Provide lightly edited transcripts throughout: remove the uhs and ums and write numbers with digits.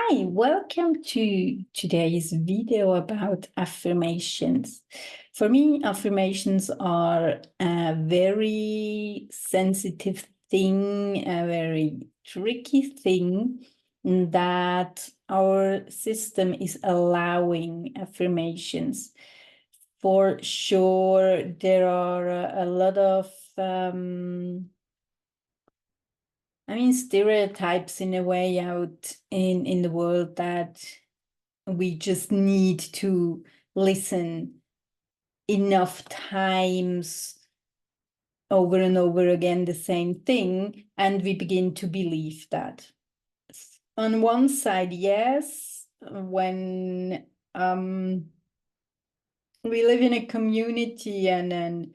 Hi, welcome to today's video about affirmations. For me, affirmations are a very sensitive thing, a very tricky thing that our system is allowing affirmations. For sure, there are a lot of stereotypes in a way out in the world that we just need to listen enough times over and over again the same thing, and we begin to believe that. On one side, yes, when we live in a community and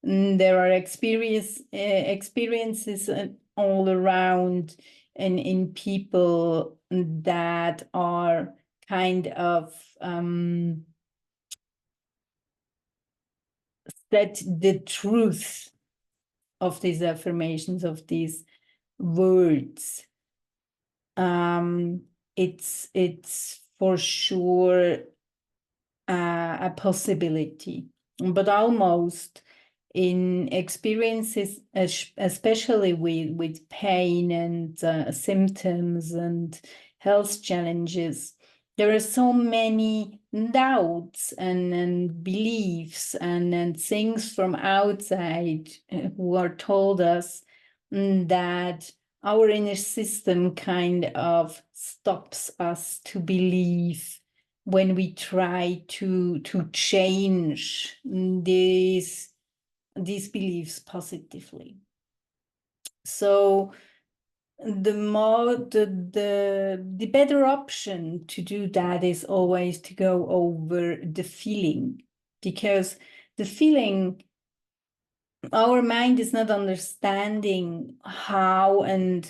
there are experiences all around and in people that are kind of that the truth of these affirmations, of these words. It's for sure a possibility, but almost in experiences, especially with pain and symptoms and health challenges, there are so many doubts and beliefs and things from outside who are told us that our inner system kind of stops us to believe when we try to change these beliefs positively. So the better option to do that is always to go over the feeling, because the feeling, our mind is not understanding how and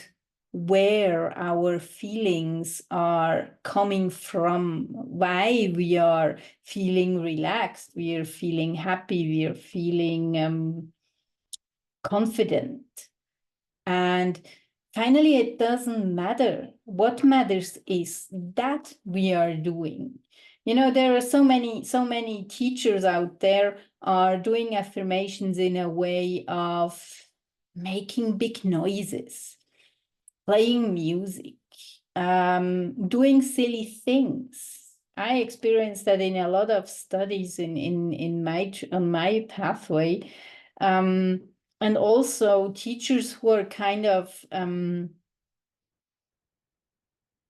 where our feelings are coming from, why we are feeling relaxed, we are feeling happy, we are feeling confident. And finally, it doesn't matter. What matters is that we are doing. You know, there are so many teachers out there are doing affirmations in a way of making big noises, playing music, doing silly things. I experienced that in a lot of studies on my pathway, and also teachers who are kind of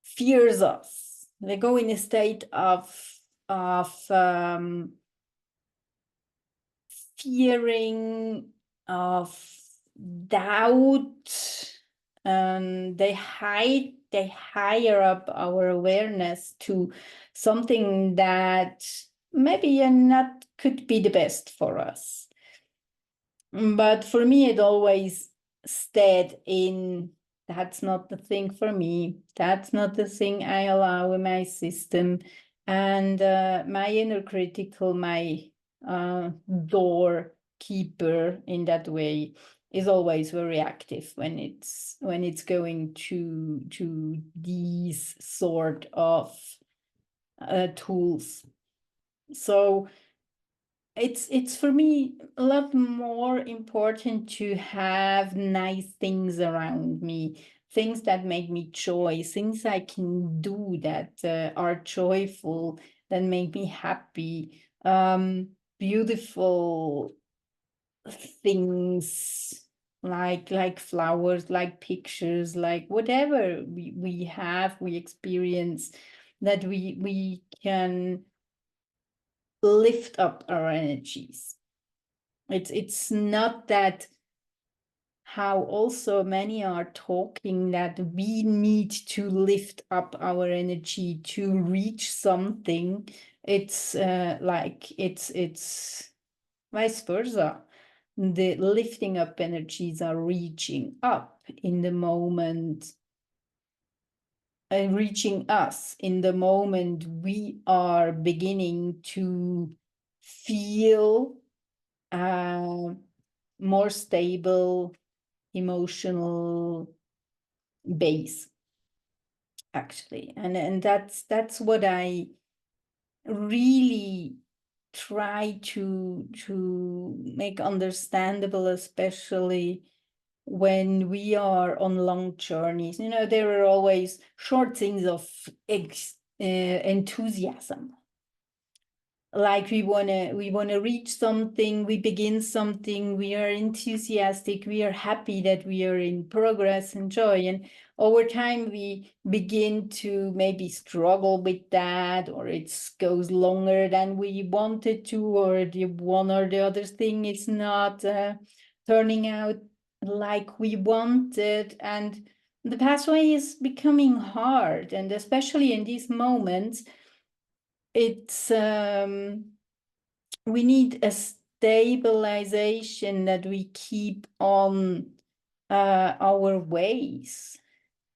fears us. They go in a state of fearing, of doubt, and they higher up our awareness to something that maybe not could be the best for us. But for me, it always stayed in, that's not the thing for me. That's not the thing I allow in my system. And my inner critical, my doorkeeper in that way, is always very active when it's going to these sort of tools. So it's for me a lot more important to have nice things around me, things that make me joy, things I can do that are joyful, that make me happy, beautiful things like flowers, like pictures, like whatever we experience, that we can lift up our energies. It's not that how also many are talking that we need to lift up our energy to reach something. It's it's vice versa. The lifting up energies are reaching up in the moment, and reaching us in the moment we are beginning to feel more stable emotional base. actually. And that's what I really try to make understandable, especially when we are on long journeys. You know, there are always short things of enthusiasm. Like we wanna reach something, we begin something, we are enthusiastic, we are happy that we are in progress and joy. And over time we begin to maybe struggle with that, or it goes longer than we wanted to, or the one or the other thing is not turning out like we wanted, and the pathway is becoming hard. And especially in these moments, it's we need a stabilization, that we keep on our ways.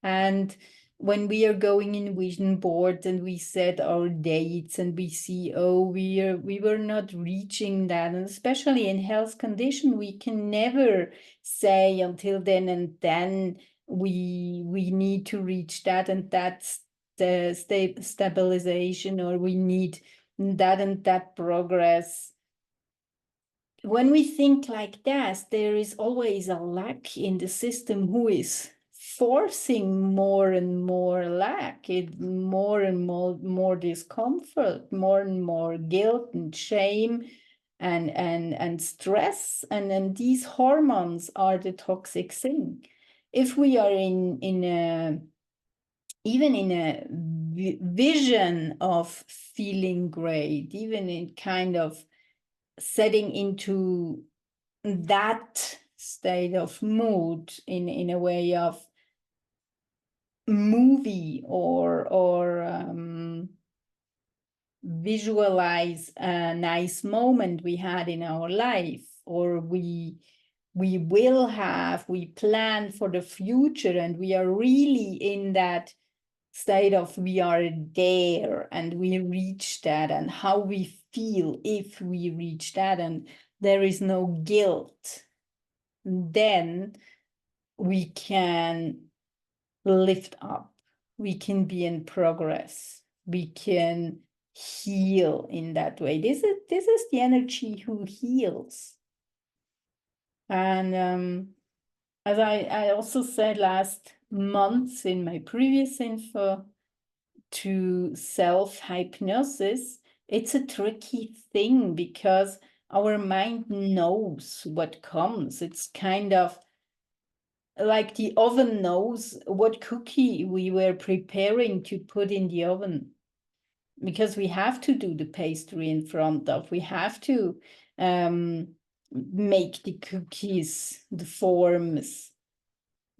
And when we are going in vision boards and we set our dates and we see, oh, we were not reaching that, and especially in health condition, we can never say until then and then we need to reach that, and that's the stabilization, or we need that and that progress. When we think like that, there is always a lack in the system who is forcing more and more lack, more and more discomfort, more and more guilt and shame and stress. And then these hormones are the toxic thing. If we are in a even in a vision of feeling great, even in kind of setting into that state of mood in a way of movie, or visualize a nice moment we had in our life, or we plan for the future, and we are really in that state of we are there and we reach that, and how we feel if we reach that, and there is no guilt, then we can lift up, we can be in progress, we can heal in that way. This is the energy who heals. And as I also said last month in my previous info, to self-hypnosis, it's a tricky thing because our mind knows what comes. It's kind of like the oven knows what cookie we were preparing to put in the oven, because we have to do the pastry in front of, we have to make the cookies, the forms,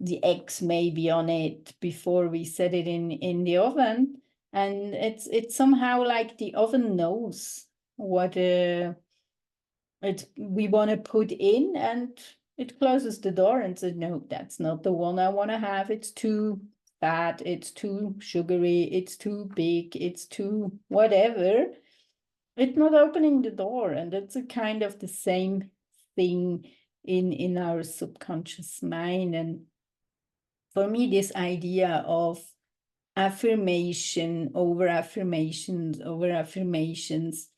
the eggs maybe on it before we set it in the oven. And it's somehow like the oven knows what we want to put in, and it closes the door and says, no, that's not the one I want to have. It's too fat, it's too sugary, it's too big, it's too whatever. It's not opening the door. And it's a kind of the same thing in our subconscious mind. And for me, this idea of affirmation over affirmations over affirmations,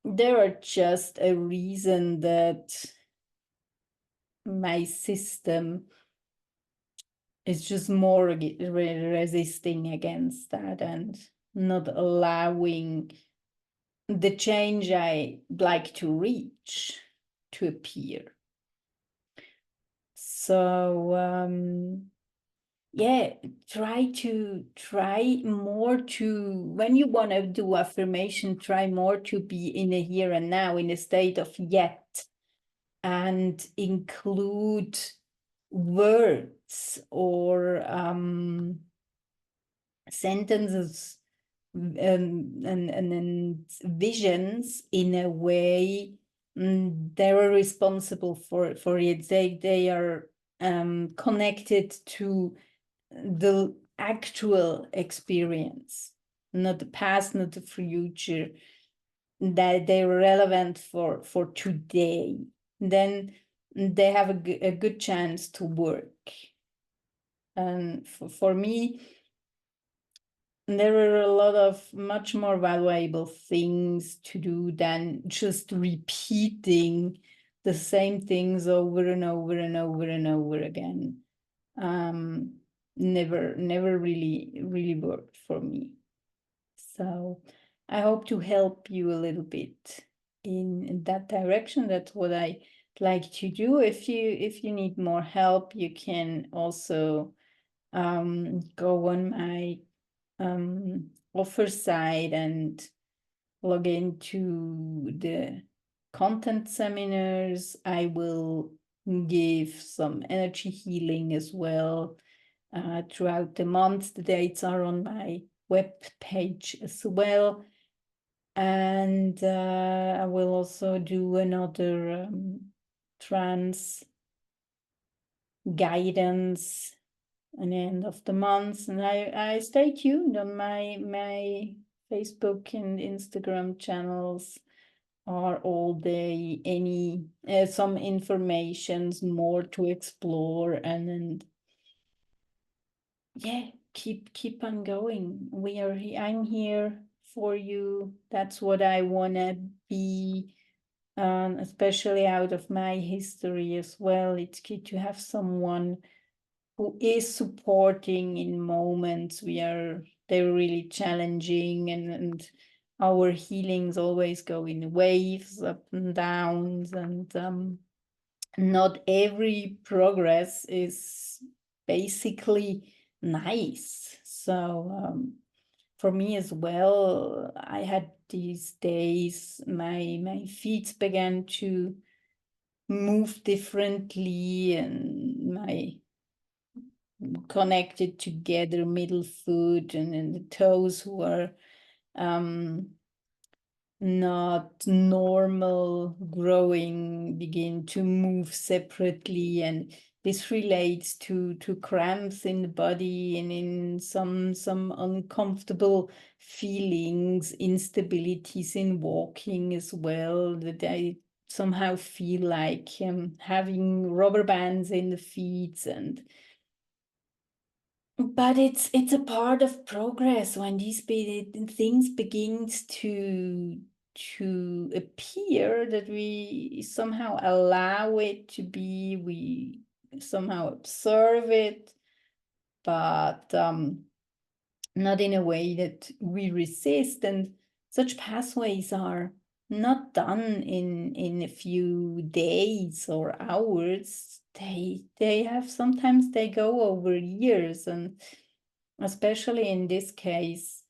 there are just a reason that my system is just more resisting against that and not allowing the change I like to reach to appear. So yeah, try more to, when you want to do affirmation, try more to be in a here and now, in a state of yet, and include words or sentences and visions in a way they are responsible for it. They are connected to the actual experience, not the past, not the future, that they're relevant for today. Then they have a good chance to work. And for me, there are a lot of much more valuable things to do than just repeating the same things over and over and over and over again. Never really worked for me. So I hope to help you a little bit in that direction. That's what I like to do. If you need more help, you can also go on my offer site and log into the content seminars. I will give some energy healing as well throughout the month. The dates are on my web page as well. And I will also do another trance guidance at the end of the month. And I stay tuned on my Facebook and Instagram channels are all day some informations more to explore and yeah, keep on going. I'm here for you. That's what I wanna be, especially out of my history as well. It's good to have someone who is supporting in moments they're really challenging and our healings always go in waves, up and downs, and not every progress is basically nice. So for me as well, I had these days, my feet began to move differently and my connected together middle foot and the toes who are not normal growing begin to move separately, and this relates to cramps in the body and in some uncomfortable feelings, instabilities in walking as well, that I somehow feel like having rubber bands in the feet. But it's a part of progress when these things begins to appear, that we somehow allow it to be, we somehow observe it, but not in a way that we resist. And such pathways are not done in a few days or hours. They have, sometimes they go over years, and especially in this case,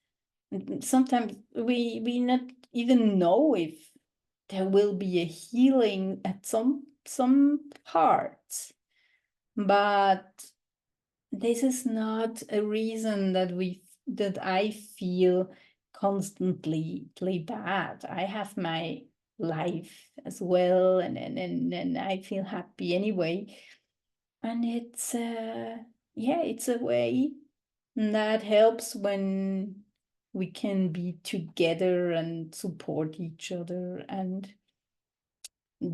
sometimes we not even know if there will be a healing at some parts. But this is not a reason that I feel constantly bad. I have my life as well, and I feel happy anyway. And it's yeah, it's a way that helps when we can be together and support each other and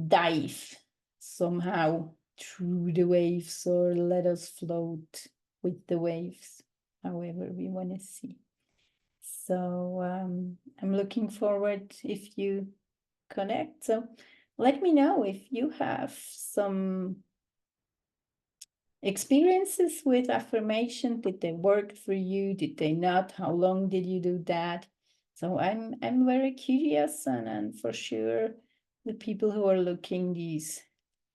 dive somehow through the waves, or let us float with the waves, however we want to see. So I'm looking forward if you connect. So let me know if you have some experiences with affirmation. Did they work for you? Did they not? How long did you do that? So I'm very curious, and for sure the people who are looking these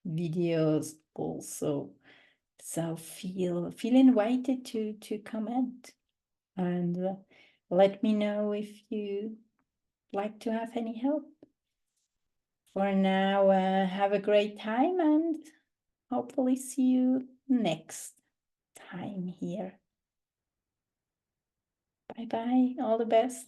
videos also. So feel invited to comment, and let me know if you like to have any help. For now, have a great time, and hopefully see you next time here. Bye bye. All the best.